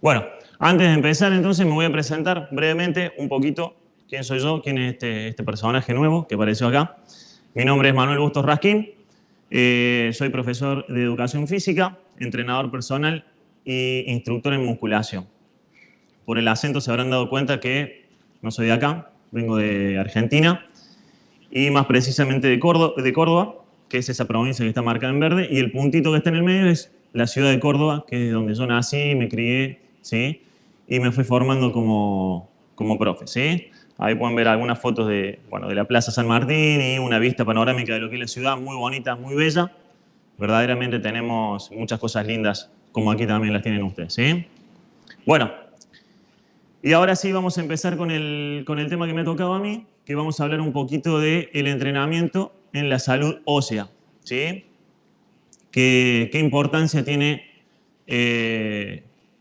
Bueno, antes de empezar entonces me voy a presentar brevemente un poquito quién soy yo, quién es este personaje nuevo que apareció acá. Mi nombre es Manuel Bustos Raskin, soy profesor de educación física, entrenador personal e instructor en musculación. Por el acento se habrán dado cuenta que no soy de acá, vengo de Argentina y más precisamente de Córdoba, que es esa provincia que está marcada en verde, y el puntito que está en el medio es la ciudad de Córdoba, que es donde yo nací, me crié, ¿sí? Y me fui formando como profe, ¿sí? Ahí pueden ver algunas fotos de, bueno, de la Plaza San Martín y una vista panorámica de lo que es la ciudad, muy bonita, muy bella. Verdaderamente tenemos muchas cosas lindas, como aquí también las tienen ustedes, ¿sí? Bueno, y ahora sí vamos a empezar con el tema que me ha tocado a mí, que vamos a hablar un poquito del entrenamiento en la salud ósea, ¿sí? ¿Qué importancia tiene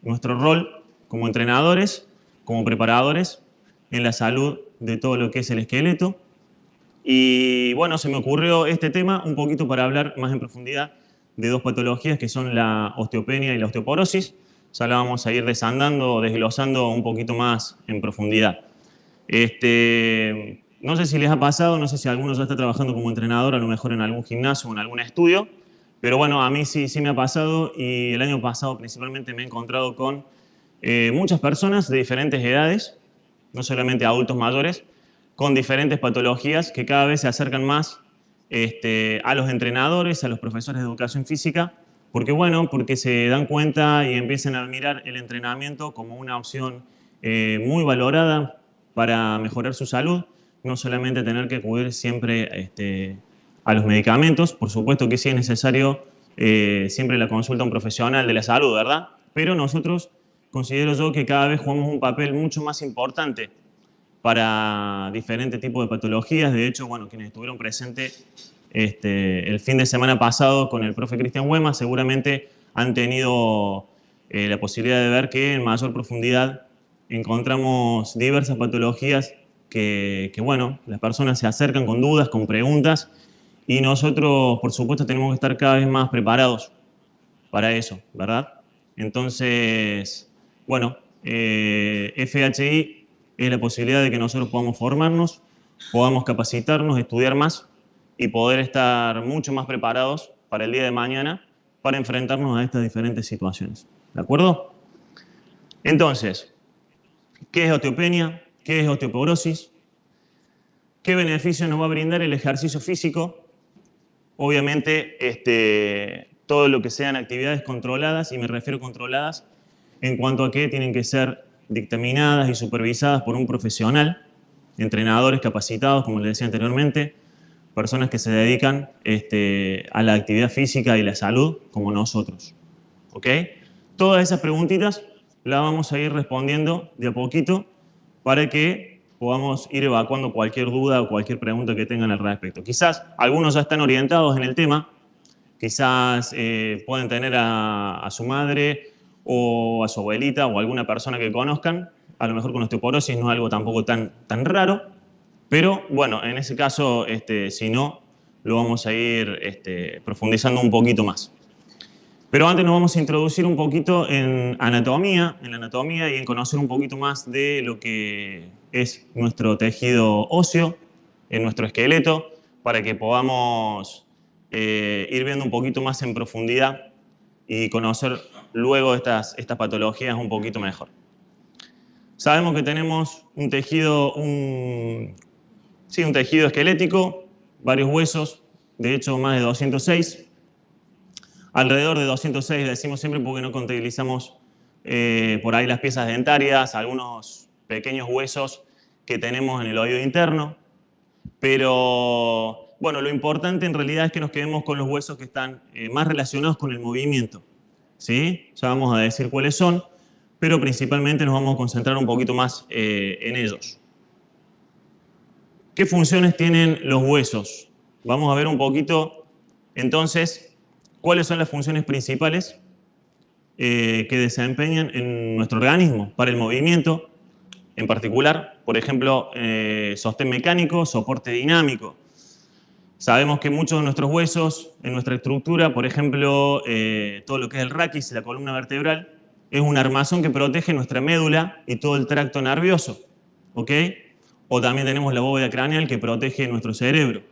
nuestro rol como entrenadores, como preparadores en la salud de todo lo que es el esqueleto? Y bueno, se me ocurrió este tema un poquito para hablar más en profundidad de dos patologías que son la osteopenia y la osteoporosis. Ya la vamos a ir desandando, desglosando un poquito más en profundidad. No sé si les ha pasado, no sé si alguno ya está trabajando como entrenador, a lo mejor en algún gimnasio o en algún estudio, pero bueno, a mí sí me ha pasado y el año pasado principalmente me he encontrado con muchas personas de diferentes edades, no solamente adultos mayores, con diferentes patologías que cada vez se acercan más a los entrenadores, a los profesores de educación física, porque bueno, porque se dan cuenta y empiezan a mirar el entrenamiento como una opción muy valorada para mejorar su salud, no solamente tener que acudir siempre a los medicamentos, por supuesto que sí es necesario siempre la consulta a un profesional de la salud, ¿verdad? Pero nosotros considero yo que cada vez jugamos un papel mucho más importante para diferentes tipos de patologías. De hecho, bueno, quienes estuvieron presentes el fin de semana pasado con el profe Cristian Huema seguramente han tenido la posibilidad de ver que en mayor profundidad encontramos diversas patologías bueno, las personas se acercan con dudas, con preguntas, y nosotros, por supuesto, tenemos que estar cada vez más preparados para eso, ¿verdad? Entonces, bueno, FHI es la posibilidad de que nosotros podamos formarnos, podamos capacitarnos, estudiar más y poder estar mucho más preparados para el día de mañana para enfrentarnos a estas diferentes situaciones. ¿De acuerdo? Entonces, ¿qué es osteopenia? ¿Qué es osteoporosis? ¿Qué beneficio nos va a brindar el ejercicio físico? Obviamente, todo lo que sean actividades controladas, y me refiero controladas en cuanto a que tienen que ser dictaminadas y supervisadas por un profesional, entrenadores capacitados, como les decía anteriormente, personas que se dedican a la actividad física y la salud, como nosotros. ¿Ok? Todas esas preguntitas las vamos a ir respondiendo de a poquito para que podamos ir evacuando cualquier duda o cualquier pregunta que tengan al respecto. Quizás algunos ya están orientados en el tema, quizás pueden tener a su madre o a su abuelita o alguna persona que conozcan, a lo mejor con osteoporosis no es algo tampoco tan raro, pero bueno, en ese caso, si no, lo vamos a ir profundizando un poquito más. Pero antes nos vamos a introducir un poquito en la anatomía y en conocer un poquito más de lo que es nuestro tejido óseo, en nuestro esqueleto, para que podamos ir viendo un poquito más en profundidad y conocer luego estas patologías un poquito mejor. Sabemos que tenemos un tejido esquelético, varios huesos, de hecho más de 206. Alrededor de 206 decimos siempre porque no contabilizamos por ahí las piezas dentarias, algunos pequeños huesos que tenemos en el oído interno. Pero bueno, lo importante en realidad es que nos quedemos con los huesos que están más relacionados con el movimiento, ¿sí? Ya vamos a decir cuáles son, pero principalmente nos vamos a concentrar un poquito más en ellos. ¿Qué funciones tienen los huesos? Vamos a ver un poquito, entonces, cuáles son las funciones principales que desempeñan en nuestro organismo para el movimiento, en particular, por ejemplo, sostén mecánico, soporte dinámico. Sabemos que muchos de nuestros huesos, en nuestra estructura, por ejemplo, todo lo que es el raquis, la columna vertebral, es un armazón que protege nuestra médula y todo el tracto nervioso, ¿ok? O también tenemos la bóveda craneal que protege nuestro cerebro.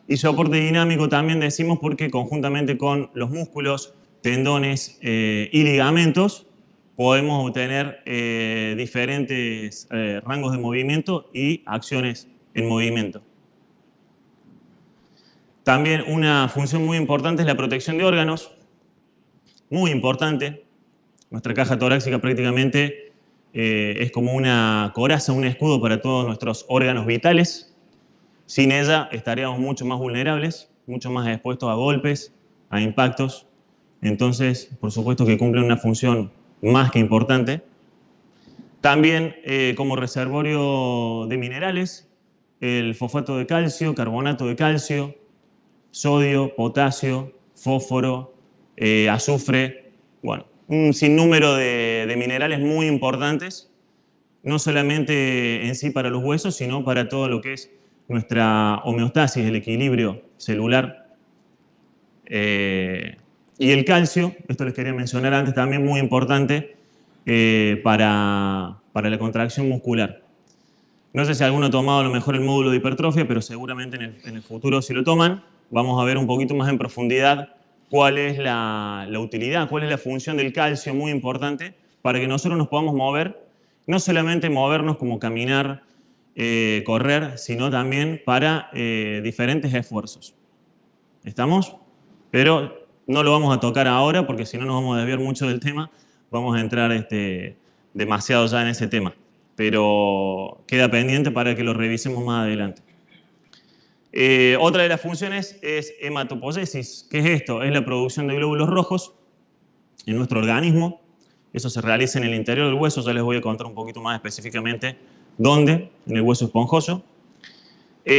Y soporte dinámico también decimos porque conjuntamente con los músculos, tendones y ligamentos podemos obtener diferentes rangos de movimiento y acciones en movimiento. También una función muy importante es la protección de órganos, muy importante. Nuestra caja torácica prácticamente es como una coraza, un escudo para todos nuestros órganos vitales. Sin ella estaríamos mucho más vulnerables, mucho más expuestos a golpes, a impactos. Entonces, por supuesto que cumple una función más que importante. También como reservorio de minerales, el fosfato de calcio, carbonato de calcio, sodio, potasio, fósforo, azufre, bueno, un sinnúmero de minerales muy importantes, no solamente en sí para los huesos, sino para todo lo que es nuestra homeostasis, el equilibrio celular. Y el calcio, esto les quería mencionar antes, también muy importante para la contracción muscular. No sé si alguno ha tomado a lo mejor el módulo de hipertrofia, pero seguramente en el futuro si lo toman, vamos a ver un poquito más en profundidad cuál es la utilidad, cuál es la función del calcio, muy importante, para que nosotros nos podamos mover, no solamente movernos como caminar, correr, sino también para diferentes esfuerzos. ¿Estamos? Pero no lo vamos a tocar ahora porque si no nos vamos a desviar mucho del tema, vamos a entrar demasiado ya en ese tema. Pero queda pendiente para que lo revisemos más adelante. Otra de las funciones es hematopoiesis. ¿Qué es esto? Es la producción de glóbulos rojos en nuestro organismo. Eso se realiza en el interior del hueso. Ya les voy a contar un poquito más específicamente dónde, en el hueso esponjoso. Y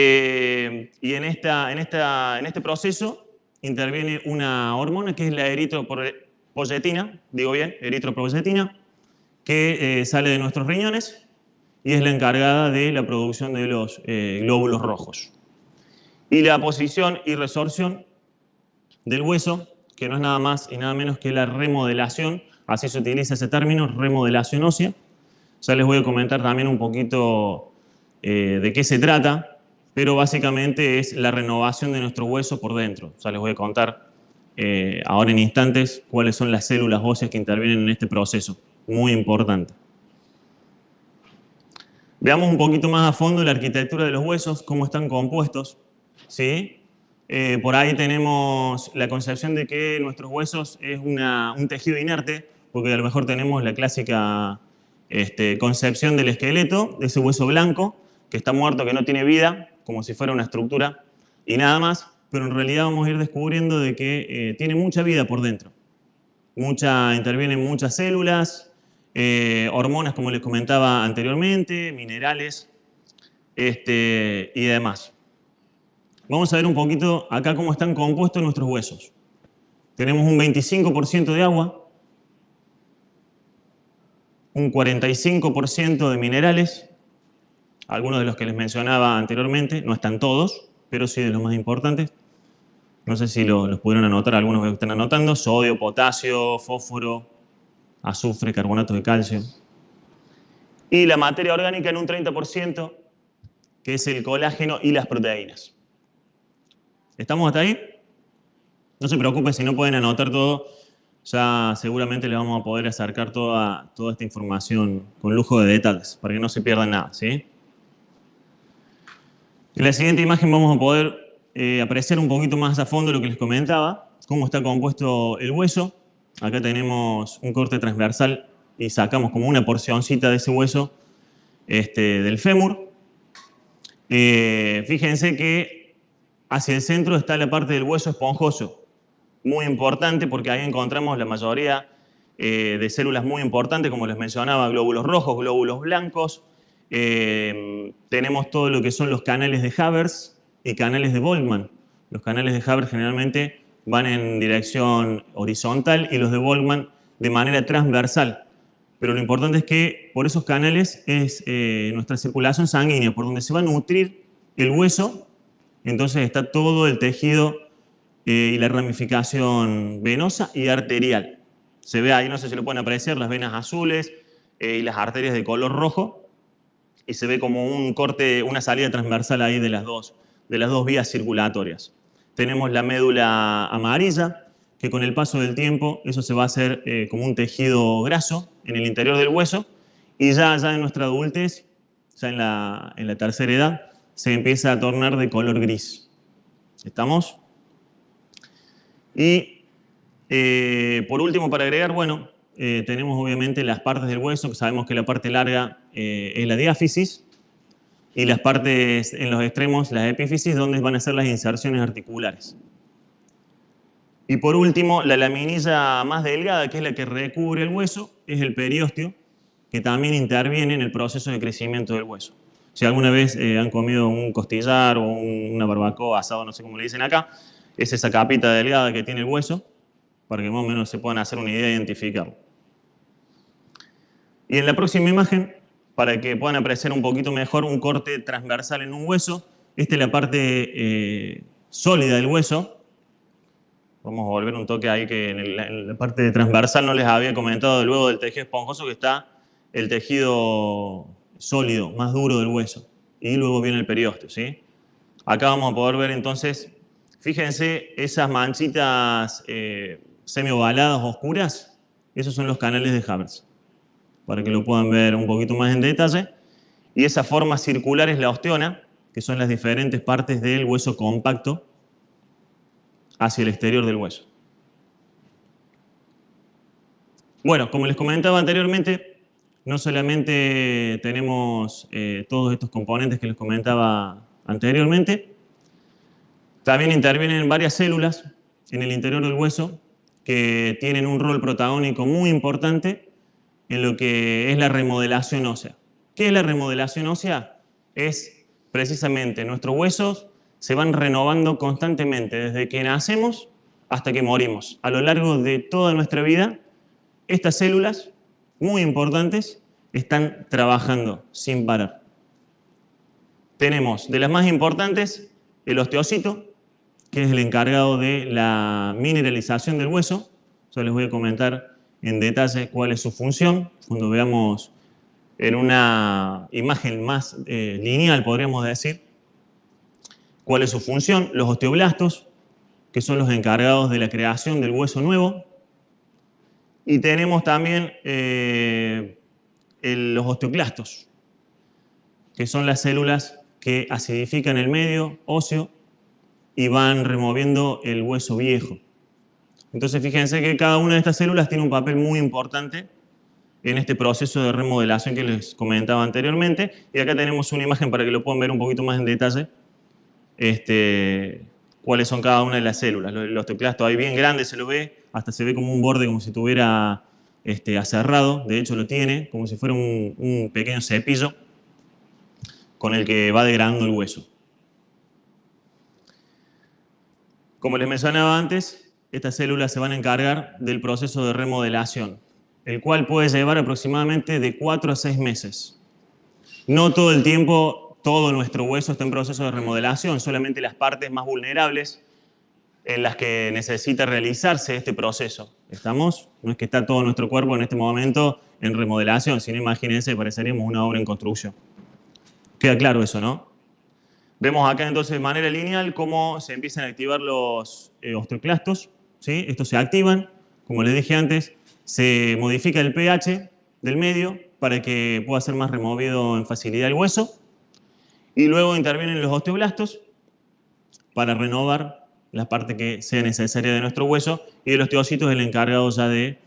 en este proceso interviene una hormona que es la eritropoyetina, digo bien, eritropoyetina, que sale de nuestros riñones y es la encargada de la producción de los glóbulos rojos. Y la posición y resorción del hueso, que no es nada más y nada menos que la remodelación, así se utiliza ese término, remodelación ósea. Ya les voy a comentar también un poquito de qué se trata, pero básicamente es la renovación de nuestro hueso por dentro. Ya les voy a contar ahora en instantes cuáles son las células óseas que intervienen en este proceso, muy importante. Veamos un poquito más a fondo la arquitectura de los huesos, cómo están compuestos, ¿sí? Por ahí tenemos la concepción de que nuestros huesos es un tejido inerte, porque a lo mejor tenemos la clásica concepción del esqueleto, de ese hueso blanco, que está muerto, que no tiene vida, como si fuera una estructura, y nada más, pero en realidad vamos a ir descubriendo de que tiene mucha vida por dentro. Intervienen muchas células, hormonas, como les comentaba anteriormente, minerales y demás. Vamos a ver un poquito acá cómo están compuestos nuestros huesos. Tenemos un 25% de agua, un 45% de minerales, algunos de los que les mencionaba anteriormente, no están todos, pero sí de los más importantes. No sé si los pudieron anotar, algunos que están anotando: sodio, potasio, fósforo, azufre, carbonato de calcio. Y la materia orgánica en un 30%, que es el colágeno y las proteínas. ¿Estamos hasta ahí? No se preocupen si no pueden anotar todo, ya seguramente les vamos a poder acercar toda esta información con lujo de detalles, para que no se pierdan nada, ¿sí? En la siguiente imagen vamos a poder apreciar un poquito más a fondo lo que les comentaba, cómo está compuesto el hueso. Acá tenemos un corte transversal y sacamos como una porcioncita de ese hueso del fémur. Fíjense que hacia el centro está la parte del hueso esponjoso, muy importante porque ahí encontramos la mayoría de células muy importantes, como les mencionaba, glóbulos rojos, glóbulos blancos. Tenemos todo lo que son los canales de Haber y canales de Volkmann. Los canales de Haber generalmente van en dirección horizontal y los de Volkmann de manera transversal. Pero lo importante es que por esos canales es nuestra circulación sanguínea, por donde se va a nutrir el hueso. Entonces está todo el tejido y la ramificación venosa y arterial. Se ve ahí, no sé si lo pueden apreciar, las venas azules y las arterias de color rojo. Y se ve como un corte, una salida transversal ahí de las dos vías circulatorias. Tenemos la médula amarilla, que con el paso del tiempo eso se va a hacer como un tejido graso en el interior del hueso, y ya en nuestra adultez, ya en la tercera edad, se empieza a tornar de color gris. ¿Estamos? Y por último, para agregar, bueno, tenemos obviamente las partes del hueso, que sabemos que la parte larga es la diáfisis, y las partes en los extremos, las epífisis, donde van a ser las inserciones articulares. Y por último, la laminilla más delgada, que es la que recubre el hueso, es el periósteo, que también interviene en el proceso de crecimiento del hueso. Si alguna vez han comido un costillar o una barbacoa, asado, no sé cómo le dicen acá, es esa capita delgada que tiene el hueso, para que más o menos se puedan hacer una idea de identificarlo. Y en la próxima imagen, para que puedan apreciar un poquito mejor un corte transversal en un hueso, esta es la parte sólida del hueso. Vamos a volver un toque ahí que en la parte transversal no les había comentado luego del tejido esponjoso, que está el tejido sólido, más duro del hueso. Y luego viene el periósteo, ¿sí? Acá vamos a poder ver entonces, fíjense, esas manchitas semi-ovaladas oscuras, esos son los canales de Haber, para que lo puedan ver un poquito más en detalle. Y esa forma circular es la osteona, que son las diferentes partes del hueso compacto hacia el exterior del hueso. Bueno, como les comentaba anteriormente, no solamente tenemos todos estos componentes que les comentaba anteriormente, también intervienen varias células en el interior del hueso que tienen un rol protagónico muy importante en lo que es la remodelación ósea. ¿Qué es la remodelación ósea? Es precisamente nuestros huesos se van renovando constantemente desde que nacemos hasta que morimos. A lo largo de toda nuestra vida, estas células, muy importantes, están trabajando sin parar. Tenemos de las más importantes el osteocito, que es el encargado de la mineralización del hueso. Yo les voy a comentar en detalle cuál es su función. Cuando veamos en una imagen más lineal, podríamos decir, cuál es su función. Los osteoblastos, que son los encargados de la creación del hueso nuevo. Y tenemos también los osteoclastos, que son las células que acidifican el medio óseo y van removiendo el hueso viejo. Entonces fíjense que cada una de estas células tiene un papel muy importante en este proceso de remodelación que les comentaba anteriormente. Y acá tenemos una imagen para que lo puedan ver un poquito más en detalle, cuáles son cada una de las células. El osteoclasto ahí bien grande se lo ve, hasta se ve como un borde como si estuviera aserrado. De hecho lo tiene, como si fuera un pequeño cepillo con el que va degradando el hueso. Como les mencionaba antes, estas células se van a encargar del proceso de remodelación, el cual puede llevar aproximadamente de 4 a 6 meses. No todo el tiempo, todo nuestro hueso está en proceso de remodelación, solamente las partes más vulnerables en las que necesita realizarse este proceso. ¿Estamos? No es que está todo nuestro cuerpo en este momento en remodelación, sino imagínense, pareceríamos una obra en construcción. Queda claro eso, ¿no? Vemos acá entonces de manera lineal cómo se empiezan a activar los osteoclastos, ¿sí? Estos se activan, como les dije antes, se modifica el pH del medio para que pueda ser más removido en facilidad el hueso, y luego intervienen los osteoblastos para renovar la parte que sea necesaria de nuestro hueso, y el osteocito es el encargado ya de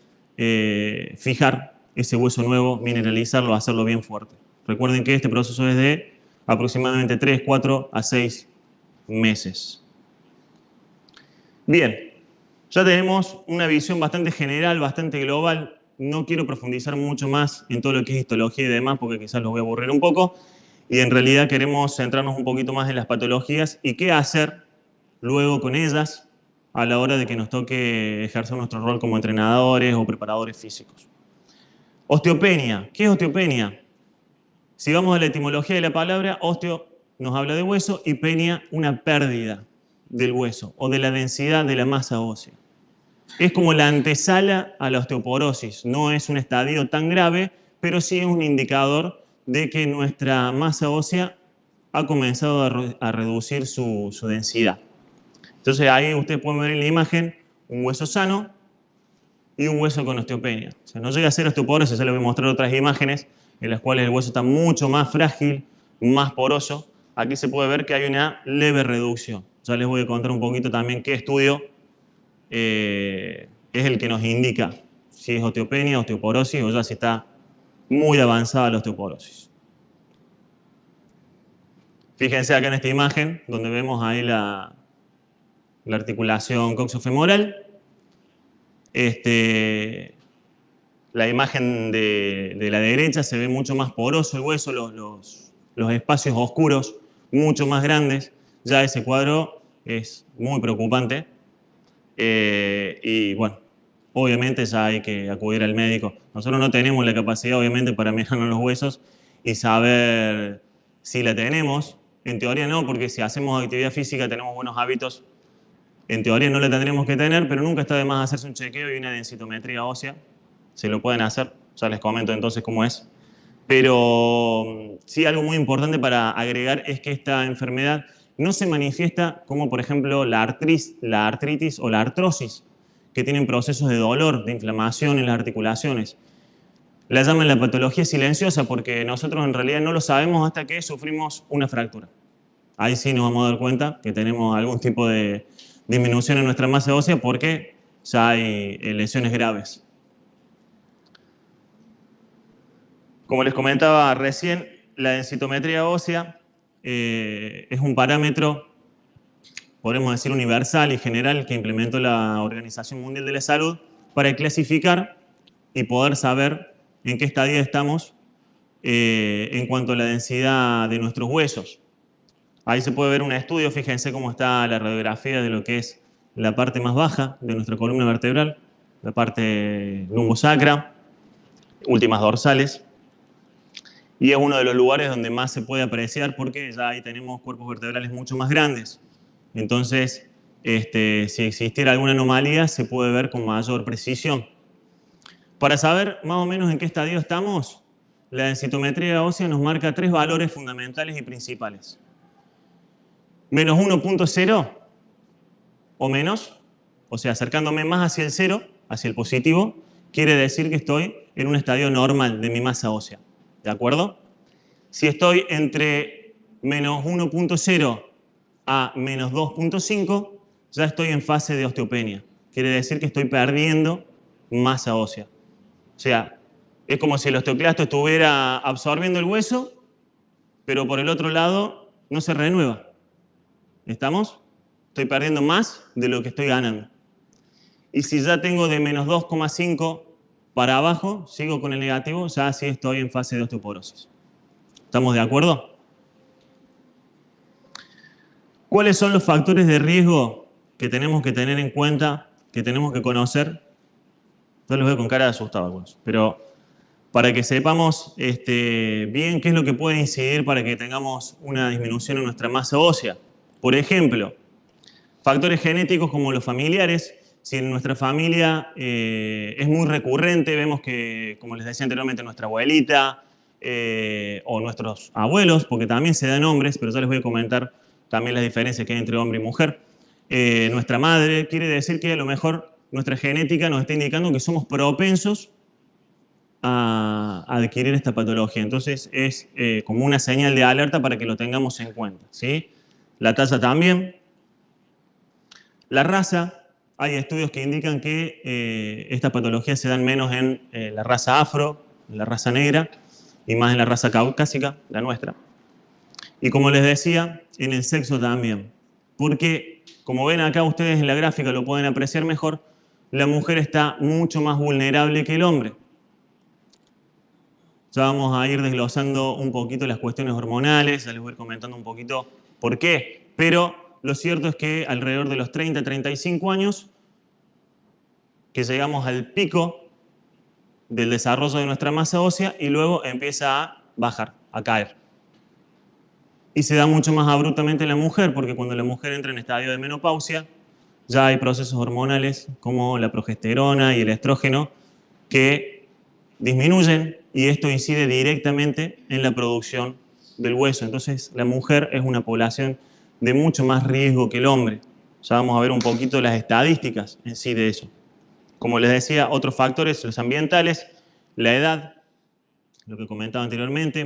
fijar ese hueso nuevo, mineralizarlo, hacerlo bien fuerte. Recuerden que este proceso es de aproximadamente 3, 4 a 6 meses. Bien, ya tenemos una visión bastante general, bastante global. No quiero profundizar mucho más en todo lo que es histología y demás, porque quizás los voy a aburrir un poco. Y en realidad queremos centrarnos un poquito más en las patologías y qué hacer luego con ellas a la hora de que nos toque ejercer nuestro rol como entrenadores o preparadores físicos. Osteopenia. ¿Qué es osteopenia? Si vamos a la etimología de la palabra, osteo nos habla de hueso y penia una pérdida del hueso o de la densidad de la masa ósea. Es como la antesala a la osteoporosis. No es un estadio tan grave, pero sí es un indicador de que nuestra masa ósea ha comenzado a reducir su densidad. Entonces ahí ustedes pueden ver en la imagen un hueso sano y un hueso con osteopenia. O sea, no llega a ser osteoporosis, ya les voy a mostrar otras imágenes en las cuales el hueso está mucho más frágil, más poroso. Aquí se puede ver que hay una leve reducción. Ya les voy a contar un poquito también qué estudio es el que nos indica si es osteopenia, osteoporosis o ya si está muy avanzada la osteoporosis. Fíjense acá en esta imagen donde vemos ahí la articulación coxofemoral. La imagen de la derecha se ve mucho más poroso el hueso, los espacios oscuros mucho más grandes. Ya ese cuadro es muy preocupante. Y bueno, obviamente ya hay que acudir al médico. Nosotros no tenemos la capacidad, obviamente, para mirarnos los huesos y saber si la tenemos. En teoría no, porque si hacemos actividad física, tenemos buenos hábitos. En teoría no la tendremos que tener, pero nunca está de más hacerse un chequeo y una densitometría ósea. Se lo pueden hacer, ya les comento entonces cómo es. Pero sí, algo muy importante para agregar es que esta enfermedad no se manifiesta como, por ejemplo, la artritis o la artrosis, que tienen procesos de dolor, de inflamación en las articulaciones. La llaman la patología silenciosa porque nosotros en realidad no lo sabemos hasta que sufrimos una fractura. Ahí sí nos vamos a dar cuenta que tenemos algún tipo de disminución en nuestra masa ósea porque ya hay lesiones graves. Como les comentaba recién, la densitometría ósea es un parámetro, podemos decir, universal y general que implementó la Organización Mundial de la Salud para clasificar y poder saber en qué estadio estamos en cuanto a la densidad de nuestros huesos. Ahí se puede ver un estudio, fíjense cómo está la radiografía de lo que es la parte más baja de nuestra columna vertebral, la parte lumbosacra, últimas dorsales. Y es uno de los lugares donde más se puede apreciar porque ya ahí tenemos cuerpos vertebrales mucho más grandes. Entonces, si existiera alguna anomalía, se puede ver con mayor precisión. Para saber más o menos en qué estadio estamos, la densitometría ósea nos marca 3 valores fundamentales y principales. Menos 1.0 o menos, o sea, acercándome más hacia el 0, hacia el positivo, quiere decir que estoy en un estadio normal de mi masa ósea. ¿De acuerdo? Si estoy entre menos 1.0 a menos 2.5, ya estoy en fase de osteopenia. Quiere decir que estoy perdiendo masa ósea. O sea, es como si el osteoclasto estuviera absorbiendo el hueso, pero por el otro lado no se renueva. ¿Estamos? Estoy perdiendo más de lo que estoy ganando. Y si ya tengo de menos 2,5 para abajo, sigo con el negativo, ya sí estoy en fase de osteoporosis. ¿Estamos de acuerdo? ¿Cuáles son los factores de riesgo que tenemos que tener en cuenta, que tenemos que conocer? Yo los veo con cara de asustado algunos, pero para que sepamos bien qué es lo que puede incidir para que tengamos una disminución en nuestra masa ósea. Por ejemplo, factores genéticos como los familiares. Si en nuestra familia es muy recurrente, vemos que, como les decía anteriormente, nuestra abuelita o nuestros abuelos, porque también se dan hombres, pero ya les voy a comentar también las diferencias que hay entre hombre y mujer. Nuestra madre, quiere decir que a lo mejor nuestra genética nos está indicando que somos propensos a adquirir esta patología. Entonces es como una señal de alerta para que lo tengamos en cuenta, ¿sí? La talla también. La raza, hay estudios que indican que estas patologías se dan menos en la raza afro, en la raza negra, y más en la raza caucásica, la nuestra. Y como les decía, en el sexo también. Porque, como ven acá ustedes en la gráfica, lo pueden apreciar mejor, la mujer está mucho más vulnerable que el hombre. Ya vamos a ir desglosando un poquito las cuestiones hormonales, ya les voy a ir comentando un poquito por qué. Pero lo cierto es que alrededor de los 30-35 años, que llegamos al pico del desarrollo de nuestra masa ósea y luego empieza a bajar, a caer. Y se da mucho más abruptamente en la mujer, porque cuando la mujer entra en estadio de menopausia, ya hay procesos hormonales como la progesterona y el estrógeno que disminuyen y esto incide directamente en la producción del hueso. Entonces, la mujer es una población de mucho más riesgo que el hombre. Ya vamos a ver un poquito las estadísticas en sí de eso. Como les decía, otros factores, los ambientales, la edad, lo que comentaba anteriormente,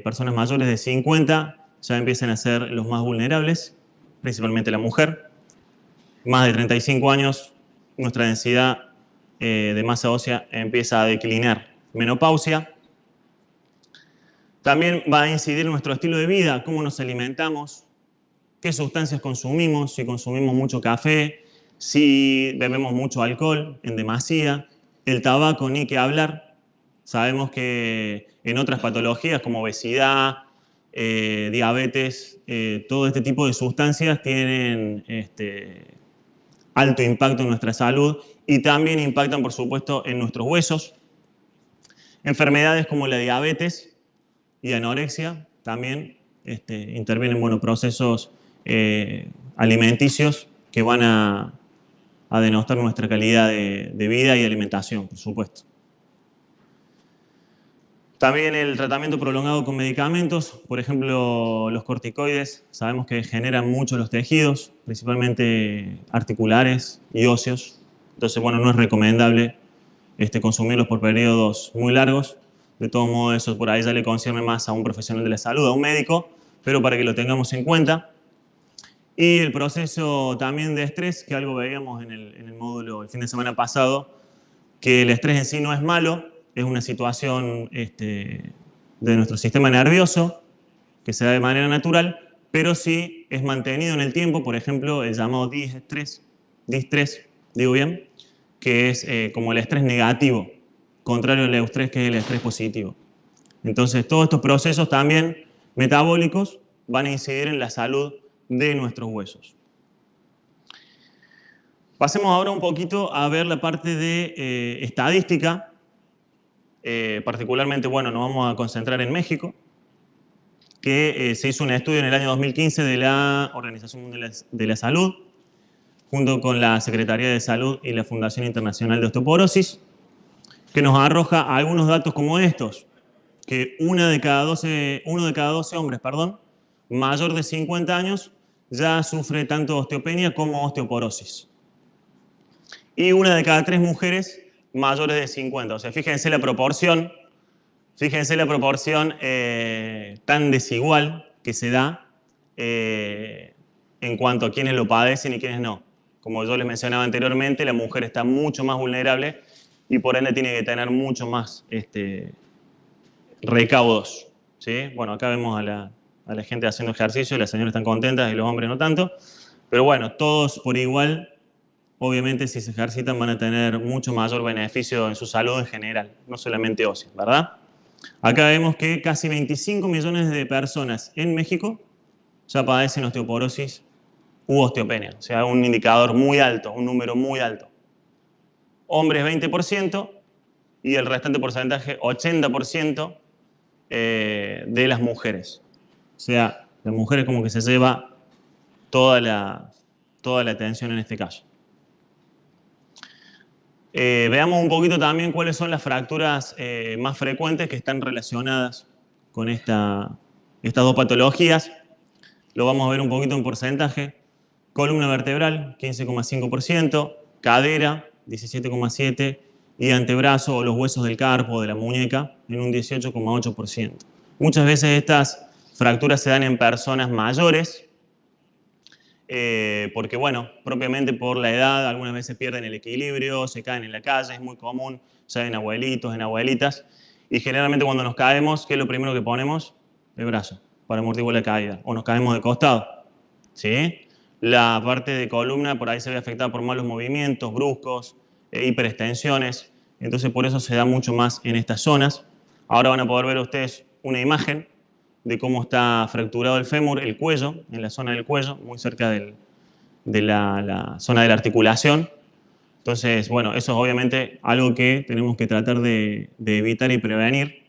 personas mayores de 50 ya empiezan a ser los más vulnerables, principalmente la mujer. Más de 35 años, nuestra densidad de masa ósea empieza a declinar. Menopausia. También va a incidir nuestro estilo de vida, cómo nos alimentamos, qué sustancias consumimos, si consumimos mucho café, si bebemos mucho alcohol en demasía, el tabaco, ni qué hablar. Sabemos que en otras patologías como obesidad, diabetes, todo este tipo de sustancias tienen alto impacto en nuestra salud y también impactan, por supuesto, en nuestros huesos. Enfermedades como la diabetes y anorexia también intervienen procesos alimenticios que van a denostar nuestra calidad de vida y alimentación, por supuesto. También el tratamiento prolongado con medicamentos, por ejemplo, los corticoides, sabemos que generan mucho los tejidos, principalmente articulares y óseos. Entonces, bueno, no es recomendable consumirlos por periodos muy largos. De todos modos, eso por ahí ya le concierne más a un profesional de la salud, a un médico, pero para que lo tengamos en cuenta. Y el proceso también de estrés, que algo veíamos en el módulo el fin de semana pasado, que el estrés en sí no es malo, es una situación de nuestro sistema nervioso que se da de manera natural, pero sí es mantenido en el tiempo, por ejemplo, el llamado distrés, digo bien, que es como el estrés negativo, contrario al eustrés, que es el estrés positivo. Entonces, todos estos procesos también metabólicos van a incidir en la salud de nuestros huesos. Pasemos ahora un poquito a ver la parte de estadística. Particularmente, bueno, nos vamos a concentrar en México, que se hizo un estudio en el año 2015 de la Organización Mundial de la Salud, junto con la Secretaría de Salud y la Fundación Internacional de Osteoporosis, que nos arroja algunos datos como estos, que uno de cada 12 hombres, mayor de 50 años, ya sufre tanto osteopenia como osteoporosis. Y una de cada 3 mujeres mayores de 50. O sea, fíjense la proporción tan desigual que se da en cuanto a quienes lo padecen y quienes no. Como yo les mencionaba anteriormente, la mujer está mucho más vulnerable y por ende tiene que tener mucho más recaudos. ¿Sí? Bueno, acá vemos a la gente haciendo ejercicio, las señoras están contentas y los hombres no tanto. Pero bueno, todos por igual, obviamente si se ejercitan van a tener mucho mayor beneficio en su salud en general, no solamente ósea, ¿verdad? Acá vemos que casi 25 millones de personas en México ya padecen osteoporosis u osteopenia. O sea, un indicador muy alto, un número muy alto. Hombres 20% y el restante porcentaje 80% de las mujeres. O sea, la mujer es como que se lleva toda la atención en este caso. Veamos un poquito también cuáles son las fracturas más frecuentes que están relacionadas con estas dos patologías. Lo vamos a ver un poquito en porcentaje. Columna vertebral, 15,5%, cadera, 17,7%, y antebrazo o los huesos del carpo o de la muñeca, en un 18,8%. Muchas veces estas fracturas se dan en personas mayores, porque, bueno, propiamente por la edad, algunas veces pierden el equilibrio, se caen en la calle, es muy común, ya en abuelitos, en abuelitas, y generalmente cuando nos caemos, ¿qué es lo primero que ponemos? El brazo, para amortiguar la caída, o nos caemos de costado, ¿sí? La parte de columna por ahí se ve afectada por malos movimientos, bruscos, hiperextensiones, entonces por eso se da mucho más en estas zonas. Ahora van a poder ver ustedes una imagen de cómo está fracturado el fémur, el cuello, en la zona del cuello, muy cerca de la zona de la articulación. Entonces, bueno, eso es obviamente algo que tenemos que tratar de evitar y prevenir,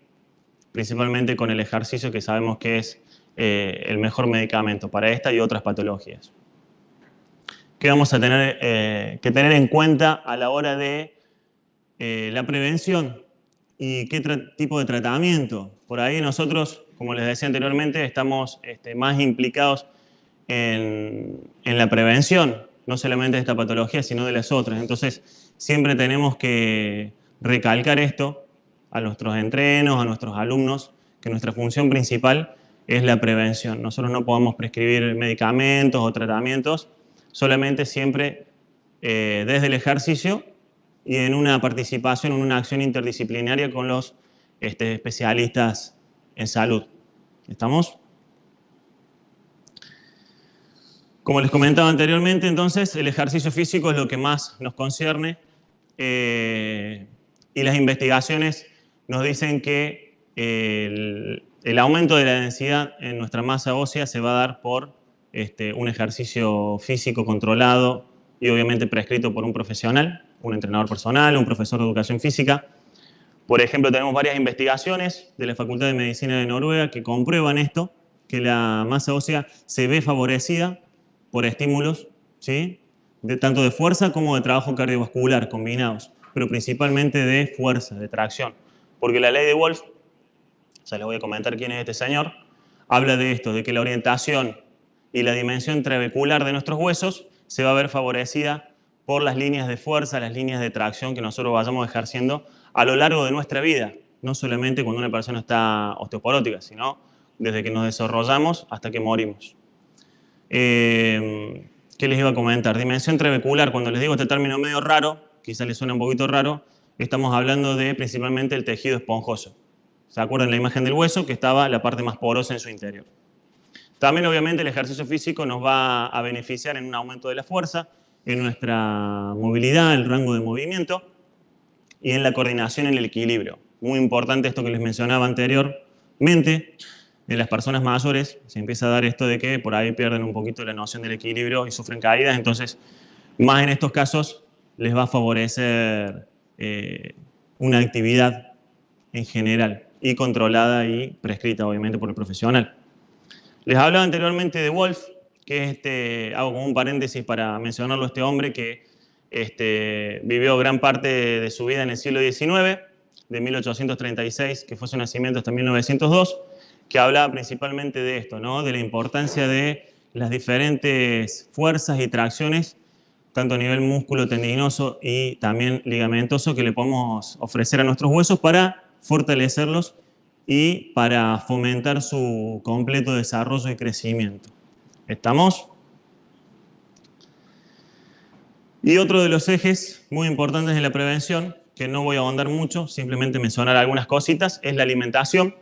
principalmente con el ejercicio, que sabemos que es el mejor medicamento para esta y otras patologías. que vamos a tener que tener en cuenta a la hora de la prevención y qué tipo de tratamiento. Por ahí nosotros, como les decía anteriormente, estamos más implicados en la prevención, no solamente de esta patología, sino de las otras. Entonces, siempre tenemos que recalcar esto a nuestros entrenos, a nuestros alumnos, que nuestra función principal es la prevención. Nosotros no podemos prescribir medicamentos o tratamientos, solamente siempre desde el ejercicio y en una participación, en una acción interdisciplinaria con los especialistas en salud. ¿Estamos? Como les comentaba anteriormente, entonces, el ejercicio físico es lo que más nos concierne y las investigaciones nos dicen que el aumento de la densidad en nuestra masa ósea se va a dar por un ejercicio físico controlado y obviamente prescrito por un profesional, un entrenador personal, un profesor de educación física. Por ejemplo, tenemos varias investigaciones de la Facultad de Medicina de Noruega que comprueban esto, que la masa ósea se ve favorecida por estímulos, ¿sí? Tanto de fuerza como de trabajo cardiovascular combinados, pero principalmente de fuerza, de tracción. Porque la ley de Wolf, ya les voy a comentar quién es este señor, habla de esto, de que la orientación y la dimensión trabecular de nuestros huesos se va a ver favorecida por las líneas de fuerza, las líneas de tracción que nosotros vayamos ejerciendo a lo largo de nuestra vida, no solamente cuando una persona está osteoporótica, sino desde que nos desarrollamos hasta que morimos. ¿Qué les iba a comentar? Dimensión trabecular, cuando les digo este término medio raro, quizás les suena un poquito raro, estamos hablando de principalmente el tejido esponjoso. ¿Se acuerdan la imagen del hueso? Que estaba la parte más porosa en su interior. También, obviamente, el ejercicio físico nos va a beneficiar en un aumento de la fuerza, en nuestra movilidad, el rango de movimiento y en la coordinación, en el equilibrio. Muy importante esto que les mencionaba anteriormente. En las personas mayores se empieza a dar esto de que por ahí pierden un poquito la noción del equilibrio y sufren caídas. Entonces, más en estos casos, les va a favorecer una actividad en general y controlada y prescrita, obviamente, por el profesional. Les hablaba anteriormente de Wolf, que es hago como un paréntesis para mencionarlo, este hombre que vivió gran parte de su vida en el siglo XIX, de 1836, que fue su nacimiento, hasta 1902, que hablaba principalmente de esto, ¿no? De la importancia de las diferentes fuerzas y tracciones, tanto a nivel músculo tendinoso y también ligamentoso, que le podemos ofrecer a nuestros huesos para fortalecerlos y para fomentar su completo desarrollo y crecimiento. ¿Estamos? Y otro de los ejes muy importantes de la prevención, que no voy a ahondar mucho, simplemente mencionar algunas cositas, es la alimentación.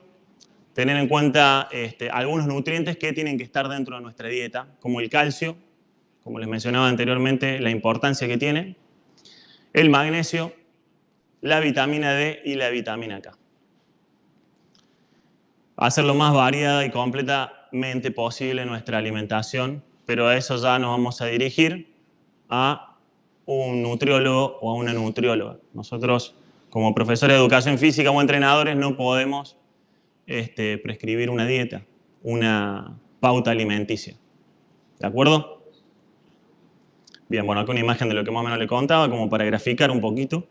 Tener en cuenta algunos nutrientes que tienen que estar dentro de nuestra dieta, como el calcio, como les mencionaba anteriormente, la importancia que tiene, el magnesio, la vitamina D y la vitamina K. Hacer lo más variada y completamente posible nuestra alimentación, pero a eso ya nos vamos a dirigir a un nutriólogo o a una nutrióloga. Nosotros, como profesores de educación física o entrenadores, no podemos prescribir una dieta, una pauta alimenticia. ¿De acuerdo? Bien, bueno, acá una imagen de lo que más o menos le contaba, como para graficar un poquito.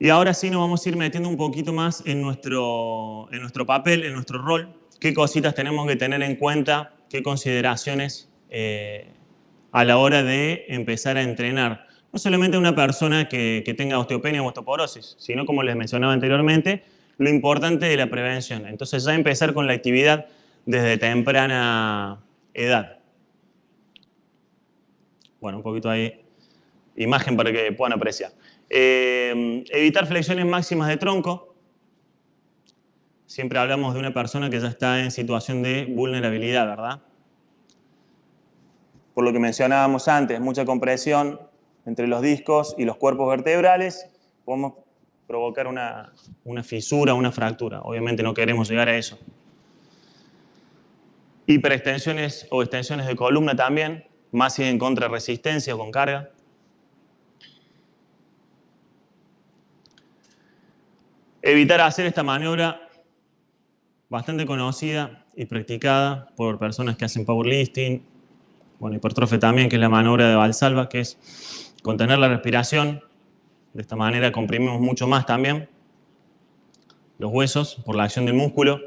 Y ahora sí nos vamos a ir metiendo un poquito más en nuestro papel, en nuestro rol. ¿Qué cositas tenemos que tener en cuenta? ¿Qué consideraciones a la hora de empezar a entrenar? No solamente a una persona que tenga osteopenia o osteoporosis, sino, como les mencionaba anteriormente, lo importante de la prevención. Entonces ya empezar con la actividad desde temprana edad. Bueno, un poquito ahí, imagen para que puedan apreciar. Evitar flexiones máximas de tronco. Siempre hablamos de una persona que ya está en situación de vulnerabilidad, ¿verdad? Por lo que mencionábamos antes, mucha compresión entre los discos y los cuerpos vertebrales, podemos provocar una fisura, una fractura. Obviamente no queremos llegar a eso. Hiperextensiones o extensiones de columna también, más si en contrarresistencia o con carga. Evitar hacer esta maniobra bastante conocida y practicada por personas que hacen powerlifting Bueno, hipertrofia también, que es la maniobra de Valsalva, que es contener la respiración. De esta manera comprimimos mucho más también los huesos por la acción del músculo.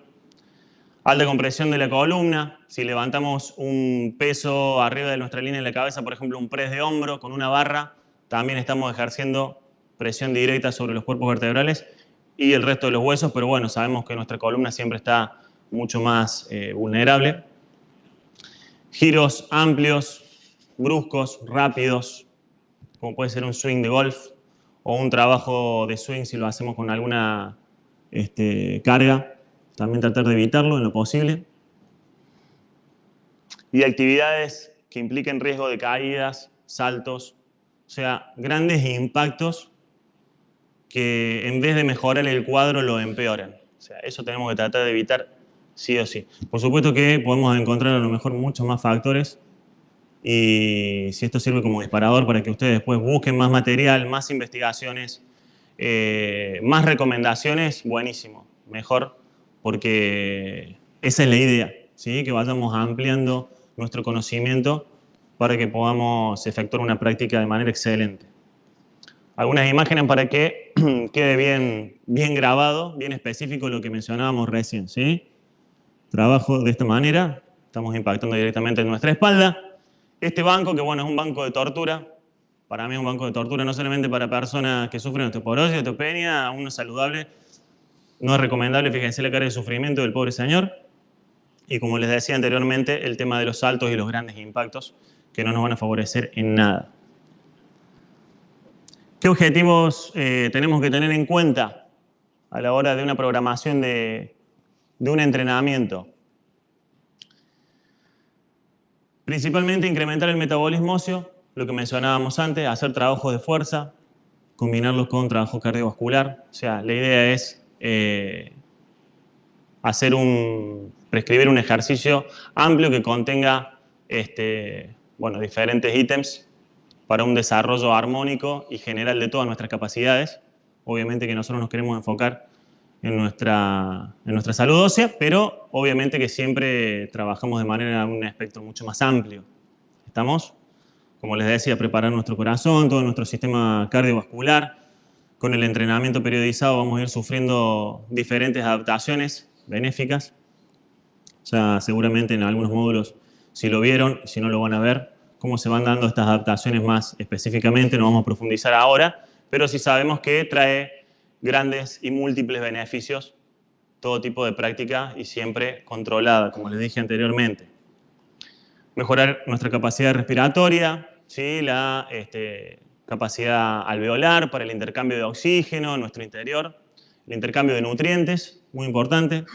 Alta compresión de la columna. Si levantamos un peso arriba de nuestra línea de la cabeza, por ejemplo, un press de hombro con una barra, también estamos ejerciendo presión directa sobre los cuerpos vertebrales y el resto de los huesos, pero bueno, sabemos que nuestra columna siempre está mucho más vulnerable. Giros amplios, bruscos, rápidos, como puede ser un swing de golf o un trabajo de swing si lo hacemos con alguna carga. También tratar de evitarlo en lo posible. Y actividades que impliquen riesgo de caídas, saltos, o sea, grandes impactos que en vez de mejorar el cuadro lo empeoran. O sea, eso tenemos que tratar de evitar sí o sí. Por supuesto que podemos encontrar a lo mejor muchos más factores y si esto sirve como disparador para que ustedes después busquen más material, más investigaciones, más recomendaciones, buenísimo, mejor, porque esa es la idea, ¿sí? Que vayamos ampliando nuestro conocimiento para que podamos efectuar una práctica de manera excelente. Algunas imágenes para que quede bien grabado, bien específico lo que mencionábamos recién, ¿sí? Trabajo de esta manera, estamos impactando directamente en nuestra espalda. Este banco, que bueno, es un banco de tortura, para mí es un banco de tortura no solamente para personas que sufren osteoporosis, osteopenia, uno saludable, no es recomendable, fíjense la cara de sufrimiento del pobre señor. Y como les decía anteriormente, el tema de los saltos y los grandes impactos que no nos van a favorecer en nada. ¿Qué objetivos tenemos que tener en cuenta a la hora de una programación de un entrenamiento? Principalmente incrementar el metabolismo óseo, lo que mencionábamos antes, hacer trabajos de fuerza, combinarlos con trabajo cardiovascular. O sea, la idea es prescribir un ejercicio amplio que contenga diferentes ítems para un desarrollo armónico y general de todas nuestras capacidades. Obviamente que nosotros nos queremos enfocar en nuestra salud ósea, pero obviamente que siempre trabajamos de manera en un espectro mucho más amplio. ¿Estamos? Como les decía, preparar nuestro corazón, todo nuestro sistema cardiovascular. Con el entrenamiento periodizado vamos a ir sufriendo diferentes adaptaciones benéficas. O sea, seguramente en algunos módulos, si lo vieron, si no lo van a ver, cómo se van dando estas adaptaciones más específicamente, no vamos a profundizar ahora, pero sí sabemos que trae grandes y múltiples beneficios, todo tipo de práctica y siempre controlada, como les dije anteriormente. Mejorar nuestra capacidad respiratoria, ¿sí? La capacidad alveolar para el intercambio de oxígeno en nuestro interior, el intercambio de nutrientes, muy importante.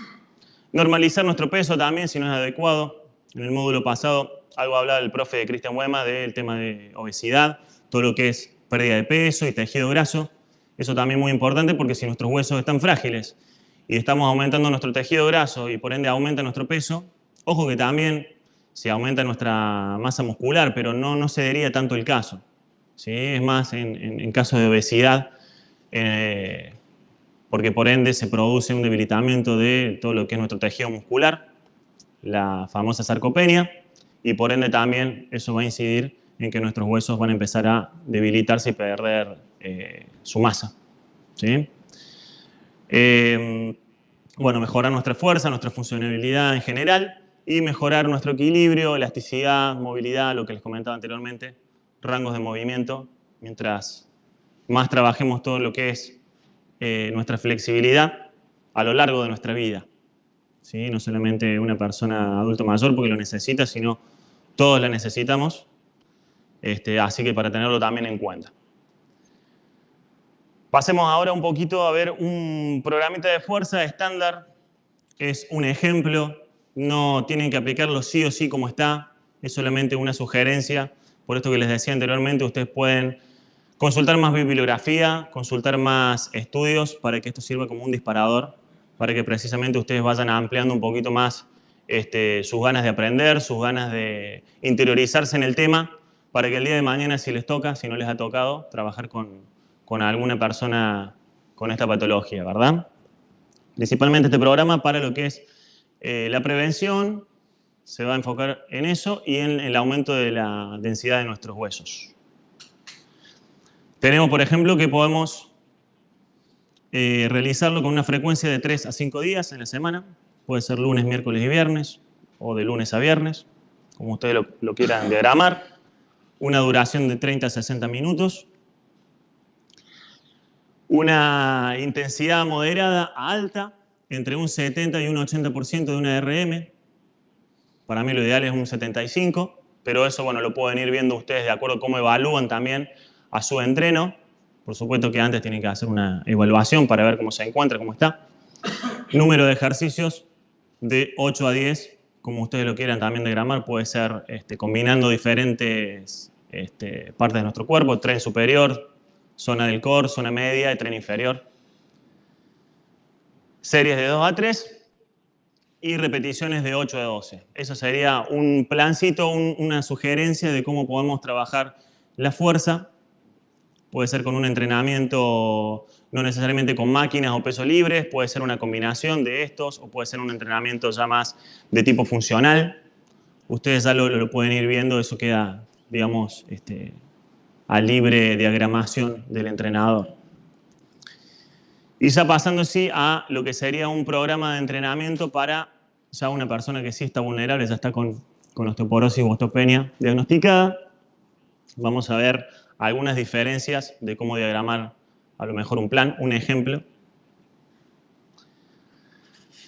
Normalizar nuestro peso también, si no es adecuado. En el módulo pasado algo hablaba el profe Cristian Huema del tema de obesidad, todo lo que es pérdida de peso y tejido graso. Eso también es muy importante porque si nuestros huesos están frágiles y estamos aumentando nuestro tejido graso y por ende aumenta nuestro peso, ojo que también se aumenta nuestra masa muscular, pero no se daría tanto el caso, ¿sí? Es más en caso de obesidad, porque por ende se produce un debilitamiento de todo lo que es nuestro tejido muscular, la famosa sarcopenia, y por ende también eso va a incidir en que nuestros huesos van a empezar a debilitarse y perder su masa, ¿sí? Bueno, mejorar nuestra fuerza, nuestra funcionalidad en general y mejorar nuestro equilibrio, elasticidad, movilidad, lo que les comentaba anteriormente, rangos de movimiento, mientras más trabajemos todo lo que es nuestra flexibilidad a lo largo de nuestra vida, ¿sí? No solamente una persona adulto mayor porque lo necesita, sino todos la necesitamos, así que para tenerlo también en cuenta. Pasemos ahora un poquito a ver un programita de fuerza estándar. Es un ejemplo, no tienen que aplicarlo sí o sí como está, es solamente una sugerencia. Por esto que les decía anteriormente, ustedes pueden consultar más bibliografía, consultar más estudios para que esto sirva como un disparador, para que precisamente ustedes vayan ampliando un poquito más sus ganas de aprender, sus ganas de interiorizarse en el tema, para que el día de mañana, si les toca, si no les ha tocado, trabajar con alguna persona con esta patología, ¿verdad? Principalmente este programa para lo que es la prevención, se va a enfocar en eso y en el aumento de la densidad de nuestros huesos. Tenemos, por ejemplo, que podemos realizarlo con una frecuencia de 3 a 5 días en la semana. Puede ser lunes, miércoles y viernes, o de lunes a viernes, como ustedes lo quieran diagramar. Una duración de 30 a 60 minutos. Una intensidad moderada a alta, entre un 70 y un 80% de una RM. Para mí lo ideal es un 75%, pero eso bueno, lo pueden ir viendo ustedes de acuerdo a cómo evalúan también a su entreno. Por supuesto que antes tienen que hacer una evaluación para ver cómo se encuentra, cómo está. Número de ejercicios de 8 a 10, como ustedes lo quieran también diagramar, puede ser combinando diferentes partes de nuestro cuerpo, tren superior, zona del core, zona media y tren inferior. Series de 2 a 3 y repeticiones de 8 a 12. Eso sería un plancito, una sugerencia de cómo podemos trabajar la fuerza. Puede ser con un entrenamiento, no necesariamente con máquinas o pesos libres, puede ser una combinación de estos o puede ser un entrenamiento ya más de tipo funcional. Ustedes ya lo pueden ir viendo, eso queda, digamos, a libre diagramación del entrenador. Y ya pasando así a lo que sería un programa de entrenamiento para ya una persona que sí está vulnerable, ya está con osteoporosis o osteopenia diagnosticada. Vamos a ver algunas diferencias de cómo diagramar a lo mejor un plan, un ejemplo.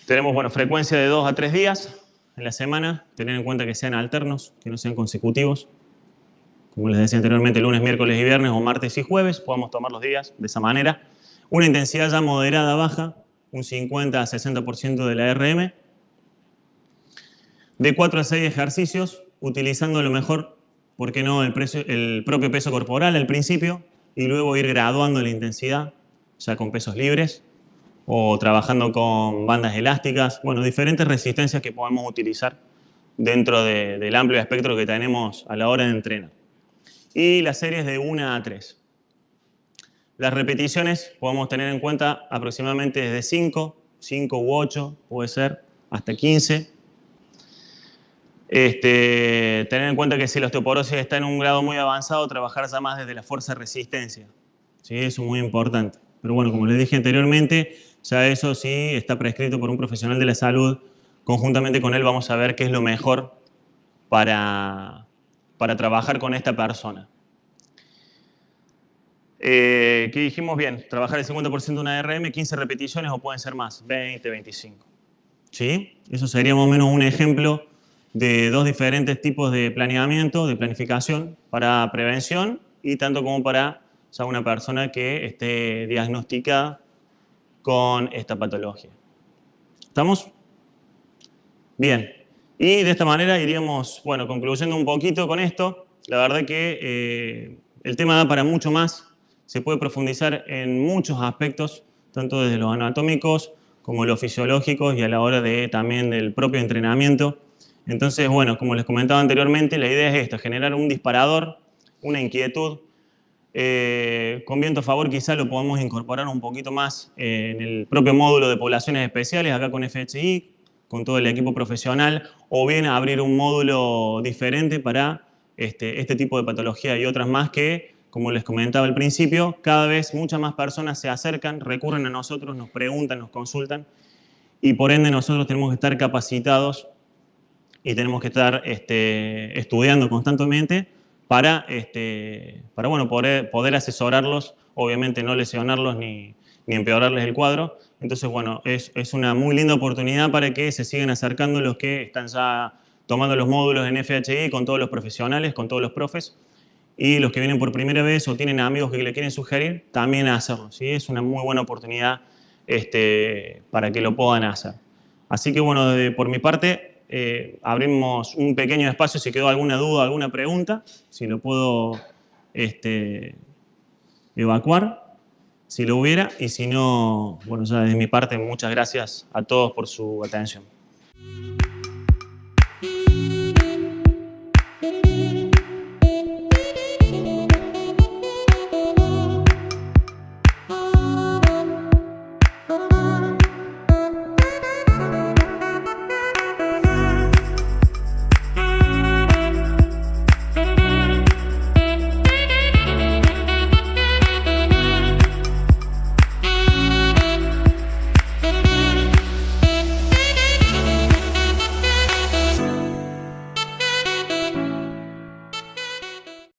Tenemos, bueno, frecuencia de 2 a 3 días en la semana, tener en cuenta que sean alternos, que no sean consecutivos. Como les decía anteriormente, lunes, miércoles y viernes o martes y jueves, podemos tomar los días de esa manera. Una intensidad ya moderada baja, un 50 a 60% de la RM. De 4 a 6 ejercicios, utilizando a lo mejor, ¿por qué no?, el propio peso corporal al principio y luego ir graduando la intensidad, ya con pesos libres o trabajando con bandas elásticas, bueno, diferentes resistencias que podemos utilizar dentro del amplio espectro que tenemos a la hora de entrenar. Y las series de 1 a 3. Las repeticiones podemos tener en cuenta aproximadamente desde 5 u 8, puede ser, hasta 15. Tener en cuenta que si la osteoporosis está en un grado muy avanzado, trabajar ya más desde la fuerza-resistencia. ¿Sí? Eso es muy importante. Pero bueno, como les dije anteriormente, ya eso sí está prescrito por un profesional de la salud. Conjuntamente con él vamos a ver qué es lo mejor para trabajar con esta persona. ¿Qué dijimos? Bien, trabajar el 50% de una RM, 15 repeticiones o pueden ser más, 20, 25. ¿Sí? Eso sería más o menos un ejemplo de dos diferentes tipos de planeamiento, de planificación para prevención y tanto como para ya una persona que esté diagnosticada con esta patología. ¿Estamos? Bien. Y de esta manera iríamos, bueno, concluyendo un poquito con esto. La verdad que el tema da para mucho más. Se puede profundizar en muchos aspectos, tanto desde los anatómicos como los fisiológicos y a la hora de también del propio entrenamiento. Entonces, bueno, como les comentaba anteriormente, la idea es esta, generar un disparador, una inquietud. Con viento a favor quizá lo podamos incorporar un poquito más en el propio módulo de poblaciones especiales, acá con FHI, con todo el equipo profesional, o bien abrir un módulo diferente para este tipo de patología y otras más que, como les comentaba al principio, cada vez muchas más personas se acercan, recurren a nosotros, nos preguntan, nos consultan, y por ende nosotros tenemos que estar capacitados y tenemos que estar estudiando constantemente para bueno, poder asesorarlos, obviamente no lesionarlos ni empeorarles el cuadro. Entonces, bueno, es una muy linda oportunidad para que se sigan acercando los que están ya tomando los módulos en FHI con todos los profesionales, con todos los profes, y los que vienen por primera vez o tienen amigos que le quieren sugerir, también hacerlo, ¿sí? Es una muy buena oportunidad para que lo puedan hacer. Así que, bueno, por mi parte, abrimos un pequeño espacio si quedó alguna duda, alguna pregunta, si lo puedo evacuar, si lo hubiera, y si no, bueno, ya de mi parte, muchas gracias a todos por su atención.